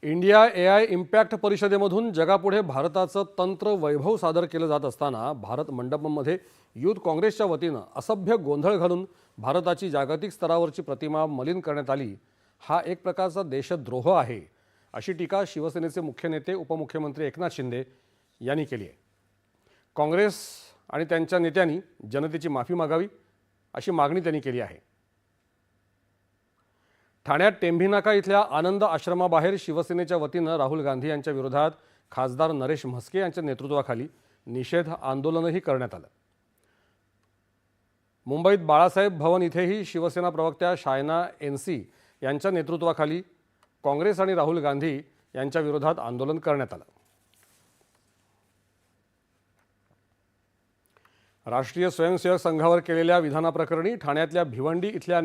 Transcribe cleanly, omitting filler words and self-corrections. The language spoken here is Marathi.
इंडिया एआय इम्पॅक्ट परिषदेमधून जगापुढे भारताचं तंत्र वैभव सादर केलं जात असताना भारत मंडपमध्ये युथ काँग्रेसच्या वतीनं असभ्य गोंधळ घालून भारताची जागतिक स्तरावरची प्रतिमा मलिन करण्यात आली। हा एक प्रकारचा देशद्रोह आहे, अशी टीका शिवसेनेचे मुख्य नेते उपमुख्यमंत्री एकनाथ शिंदे यांनी केली आहे। काँग्रेस आणि त्यांच्या नेत्यांनी जनतेची माफी मागावी अशी मागणी त्यांनी केली आहे। ठाण्यात टेंभीनाका इथल्या आनंद आश्रमाबाहेर शिवसेनेच्या वतीनं राहुल गांधी यांच्या विरोधात खासदार नरेश म्हस्के यांच्या नेतृत्वाखाली निषेध आंदोलनही करण्यात आलं। मुंबईत बाळासाहेब भवन इथेही शिवसेना प्रवक्त्या शायना एनसी यांच्या नेतृत्वाखाली काँग्रेस आणि राहुल गांधी यांच्या विरोधात आंदोलन करण्यात आलं। राष्ट्रीय स्वयंसेवक संघावर केलेल्या विधानाप्रकरणी ठाण्यातल्या भिवंडी इथल्या